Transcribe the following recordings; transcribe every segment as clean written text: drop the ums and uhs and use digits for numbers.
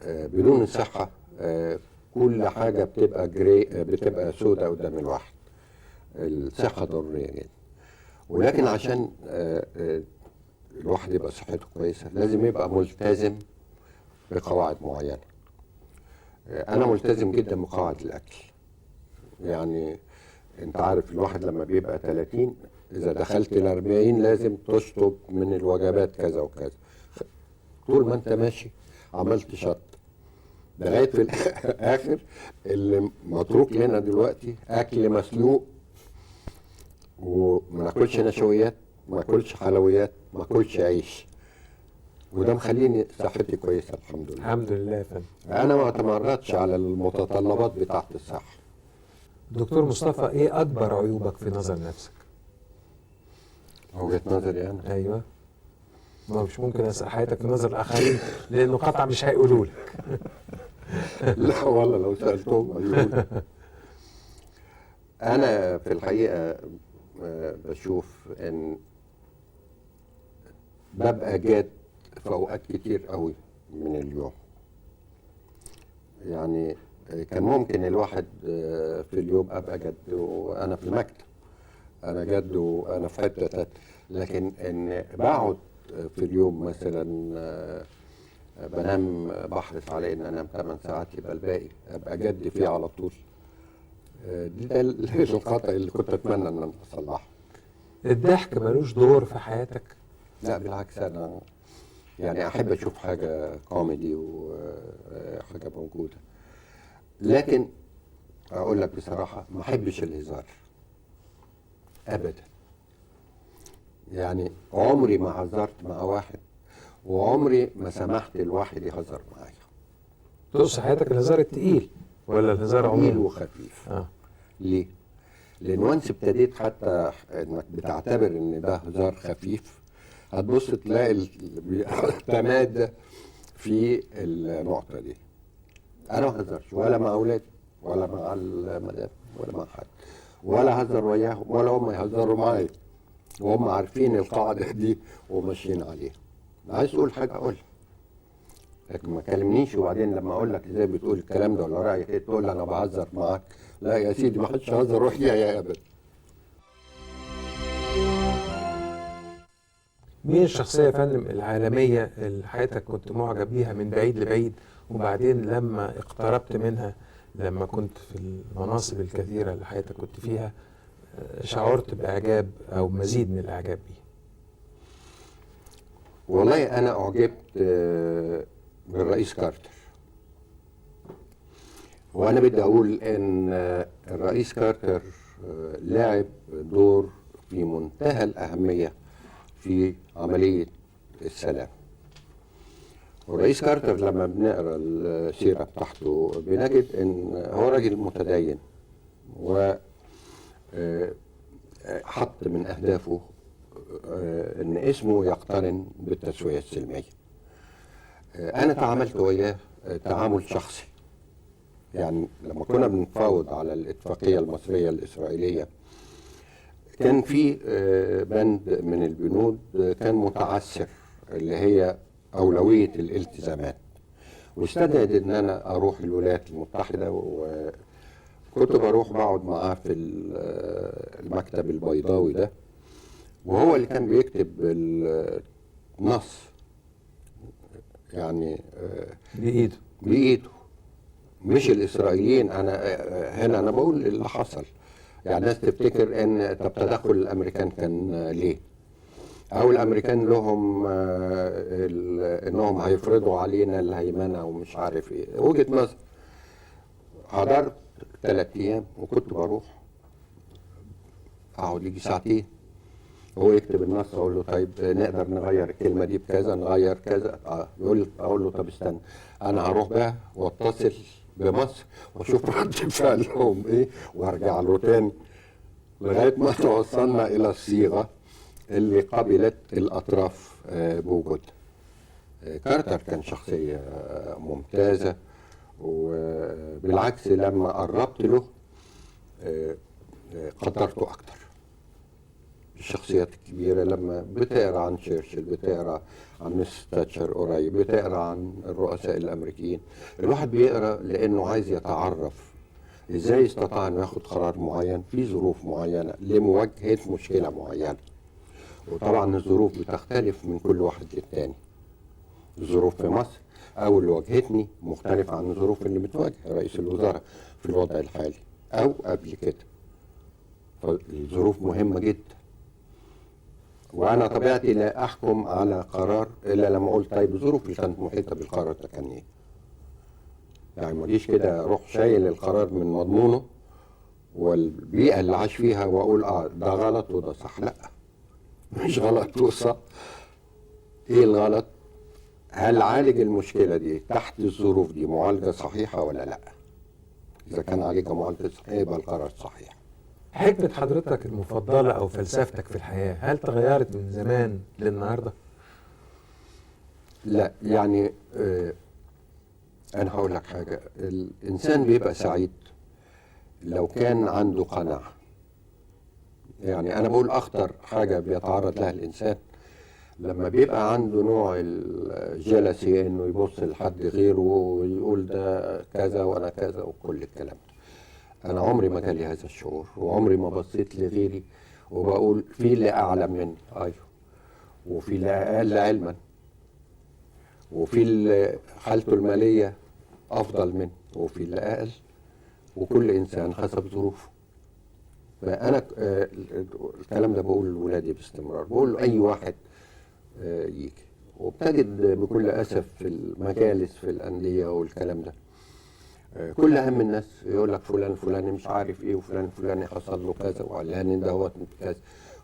بدون الصحه كل حاجه بتبقى بتبقى سودة قدام الواحد. الصحه ضروريه جدا، ولكن عشان الواحد يبقى صحته كويسه لازم يبقى ملتزم بقواعد معينه. انا ملتزم جدا بقواعد الاكل. يعني انت عارف الواحد لما بيبقى 30 اذا دخلت ال40 لازم تشطب من الوجبات كذا وكذا. طول ما انت ماشي عملت شط لغايه في الاخر. اللي متروك لنا دلوقتي اكل مسلوق، وما ناكلش نشويات، ما ناكلش حلويات، ما ناكلش عيش، وده مخليني صحتي كويسه الحمد لله. الحمد لله يا فندم. انا ما اتمردش على المتطلبات بتاعه الصحه. دكتور مصطفى، ايه اكبر عيوبك في نظر نفسك؟ وجهه نظري انا؟ ايوه، ما مش ممكن اسال حياتك في نظر الاخرين لانه قطع مش هيقولوا لك. لا والله لو سالتهم هيقولوا. انا في الحقيقه بشوف ان ببقى جاد في اوقات كتير قوي من اليوم. يعني كان ممكن الواحد في اليوم ابقى جد وانا في المكتب، انا جد وانا في حته تانية، لكن ان بقعد في اليوم مثلا بنام، بحرص على ان انام 8 ساعات، يبقى الباقي ابقى جد فيه على طول. ده الخطأ اللي كنت اتمنى ان انا اصلحه. الضحك ملوش دور في حياتك؟ لا بالعكس، انا يعني احب اشوف حاجه كوميدي وحاجه موجوده، لكن اقول لك بصراحه ما احبش الهزار ابدا. يعني عمري ما هزرت مع واحد، وعمري ما سمحت الواحد يهزر معايا. تقصد حياتك الهزار التقيل ولا الهزار تقيل عموما؟ وخفيف. اه. ليه؟ لان وانس ابتديت حتى انك بتعتبر ان ده هزار خفيف، هتبص تلاقي التمادى في النقطه دي. انا ما هزرش ولا مع اولادي ولا مع المدام ولا مع حد، ولا هزر وياهم ولا هم يهزروا معايا، وهم عارفين القاعده دي وماشيين عليها. عايز تقول حاجه اقولها، لكن ما كلمنيش وبعدين لما اقول لك ازاي بتقول الكلام ده ولا رايك ايه تقول لي انا بهزر معاك. لا يا سيدي، ما حدش هزر ويايا يا ابدا. مين الشخصية يا فندم العالمية اللي حياتك كنت معجب بيها من بعيد لبعيد، وبعدين لما اقتربت منها لما كنت في المناصب الكثيرة اللي حياتك كنت فيها شعرت بإعجاب أو مزيد من الإعجاب بيه؟ والله انا اعجبت بالرئيس كارتر. وانا بدي اقول ان الرئيس كارتر لعب دور في منتهى الاهميه في عمليه السلام. والرئيس كارتر لما بنقرا السيره بتاعته بنجد ان هو راجل متدين، و حط من اهدافه ان اسمه يقترن بالتسويه السلميه. انا تعاملت وياه تعامل شخصي. يعني لما كنا بنتفاوض على الاتفاقيه المصريه الاسرائيليه كان في بند من البنود كان متعسر اللي هي اولويه الالتزامات، واستدعت ان انا اروح الولايات المتحده، وكنت بروح بقعد معاه في المكتب البيضاوي ده، وهو اللي كان بيكتب النص يعني بايده مش الاسرائيليين. انا هنا انا بقول اللي حصل. يعني الناس تفتكر ان طب تدخل الامريكان كان ليه، او الامريكان لهم انهم هيفرضوا علينا الهيمنه ومش عارف ايه. وجهه نظر. حضرت 3 ايام وكنت بروح اقعد يجي ساعتين، هو يكتب النص اقول له طيب نقدر نغير الكلمه دي بكذا، نغير كذا. يقول اقول له طب استنى انا هروح بقى واتصل بمصر واشوف رد فعلهم ايه وارجع له تاني، لغايه ما توصلنا الى الصيغه اللي قبلت الاطراف بوجودها. كارتر كان شخصيه ممتازه، وبالعكس لما قربت له قدرته اكتر الشخصيات الكبيرة لما بتقرا عن تشرشل، بتقرا عن مس تاتشر قريب، بتقرا عن الرؤساء الأمريكيين. الواحد بيقرا لأنه عايز يتعرف ازاي استطاع انه ياخد قرار معين في ظروف معينة لمواجهة مشكلة معينة. وطبعا الظروف بتختلف من كل واحد للتاني. الظروف في مصر او اللي واجهتني مختلفة عن الظروف اللي بتواجه رئيس الوزراء في الوضع الحالي او قبل كده. فالظروف مهمة جدا، وانا طبيعتي لا احكم على قرار الا لما اقول طيب الظروف اللي كانت محيطة بالقرار ده كان ايه. يعني ما اجيش كده اروح شايل القرار من مضمونه والبيئة اللي عاش فيها واقول ده غلط وده صح. لا، مش غلط وصح. ايه الغلط؟ هل عالج المشكلة دي تحت الظروف دي معالجة صحيحة ولا لا؟ اذا كان عالجها معالجة صحيحة يبقى القرار صحيح. حكمة حضرتك المفضلة أو فلسفتك في الحياة هل تغيرت من زمان للنهاردة؟ لا، يعني انا هقول لك حاجة. الانسان بيبقى سعيد لو كان عنده قناعة. يعني انا بقول اخطر حاجة بيتعرض لها الانسان لما بيبقى عنده نوع الجلسي، انه يبص لحد غيره ويقول ده كذا وانا كذا وكل الكلام ده. انا عمري ما جالي هذا الشعور، وعمري ما بصيت لغيري وبقول في اللي اعلم مني، ايوه، وفي اللي اقل علما، وفي اللي حالته الماليه افضل مني، وفي اللي اقل، وكل انسان حسب ظروفه. فانا الكلام ده بقول لولادي باستمرار، بقول اي واحد يجي. وبتجد بكل اسف في المجالس في الانديه والكلام ده كل اهم الناس يقول لك فلان الفلاني مش عارف ايه، وفلان الفلاني حصل له كذا، وعلان دوت كذا،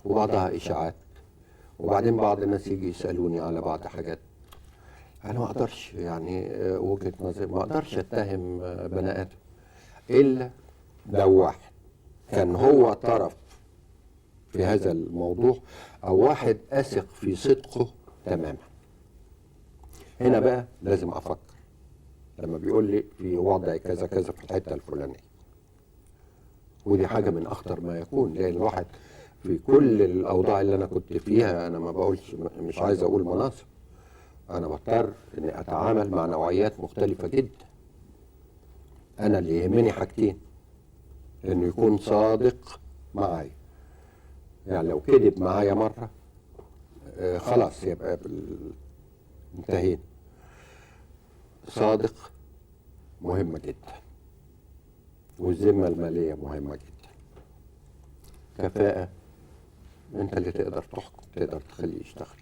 وبعضها اشاعات. وبعدين بعض الناس يجي يسالوني على بعض حاجات، انا ما اقدرش، يعني وجهه نظري ما اقدرش اتهم بني ادم الا لو واحد كان هو طرف في هذا الموضوع، او واحد اثق في صدقه تماما. هنا بقى لازم افكر لما بيقول لي في وضع كذا كذا في الحته الفلانيه. ودي حاجه من اخطر ما يكون، لان الواحد في كل الاوضاع اللي انا كنت فيها، انا ما بقولش، مش عايز اقول مناصب، انا بضطر اني اتعامل مع نوعيات مختلفه جدا. انا اللي يهمني حاجتين: انه يكون صادق معايا. يعني لو كذب معايا مره خلاص يبقى انتهينا. صادق مهمة جدا، والذمة المالية مهمة جدا. كفاءة، انت اللي تقدر تحكم، تقدر تخليه يشتغل.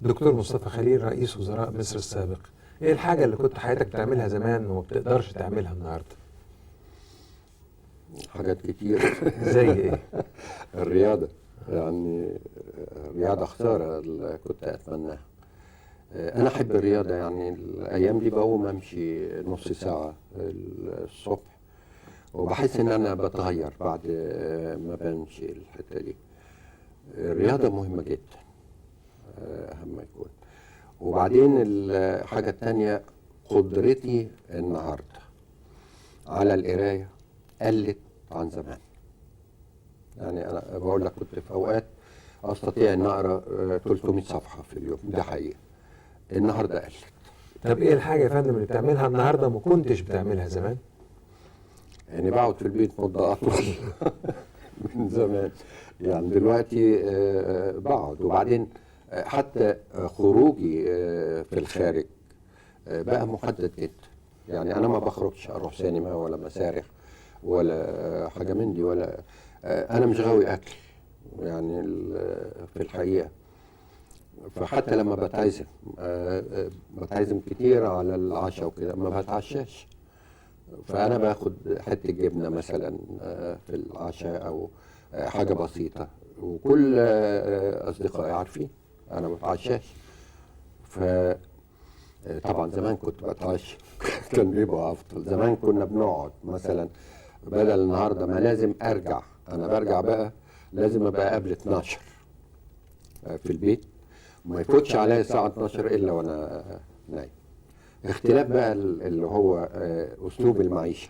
دكتور مصطفى خليل رئيس وزراء مصر السابق، ايه الحاجة اللي كنت حياتك بتعملها زمان وما بتقدرش تعملها النهاردة؟ حاجات كتير. زي ايه؟ الرياضة، يعني رياضة خسارة اللي كنت أتمناها. أنا أحب الرياضة، يعني الأيام دي بقوم أمشي نص ساعة الصبح، وبحس إن أنا بتغير بعد ما بمشي الحتة دي. الرياضة مهمة جدا، أهم ما يكون. وبعدين الحاجة التانية، قدرتي النهاردة على القراية قلت عن زمان. يعني أنا بقول لك كنت في أوقات أستطيع أن أقرأ 300 صفحة في اليوم، ده حقيقة. النهاردة قلت. طب ايه الحاجة يا فندم اللي بتعملها النهاردة ما كنتش بتعملها زمان؟ يعني بقعد في البيت مدة أطول من زمان. يعني دلوقتي بقعد. وبعدين حتى خروجي في الخارج بقى محدد جدا. يعني أنا ما بخرجش أروح سينما ولا مسارح ولا حاجة من دي، ولا أنا مش غاوي أكل يعني في الحقيقة. فحتى لما بتعزم كتير على العشاء وكده ما بتعشاش. فأنا باخد حتة جبنة مثلا في العشاء أو حاجة بسيطة، وكل أصدقائي عارفين أنا ما بتعشاش. طبعا زمان كنت بتعشى كان بيبقى أفضل. زمان كنا بنقعد مثلا، بدل النهارده ما لازم أرجع، أنا برجع بقى لازم أبقى قبل 12 في البيت، وما يفوتش عليا الساعة 12 إلا وأنا نايم. اختلاف بقى اللي هو أسلوب المعيشة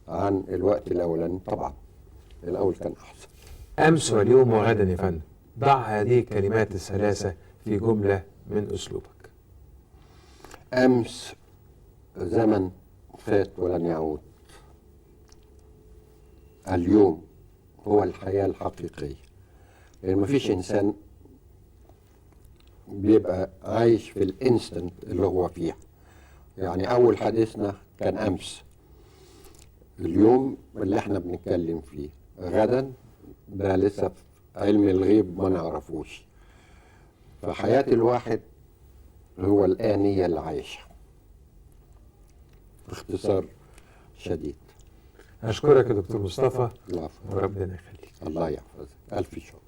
عن الوقت الأولاني طبعا. الأول كان أحسن. أمس واليوم وغدا يا فندم، ضع هذه الكلمات الثلاثة في جملة من أسلوبك. أمس زمن فات ولن يعود. اليوم هو الحياة الحقيقية، لأن مفيش إنسان بيبقى عايش في الانستنت اللي هو فيها. يعني أول حديثنا كان أمس، اليوم اللي احنا بنتكلم فيه، غدا ده لسه في علم الغيب ما نعرفوش. فحياة الواحد هو الآنية اللي عايشها، باختصار شديد. أشكرك يا دكتور مصطفى، العفو. وربنا يخليك. الله يحفظك، ألف شكر.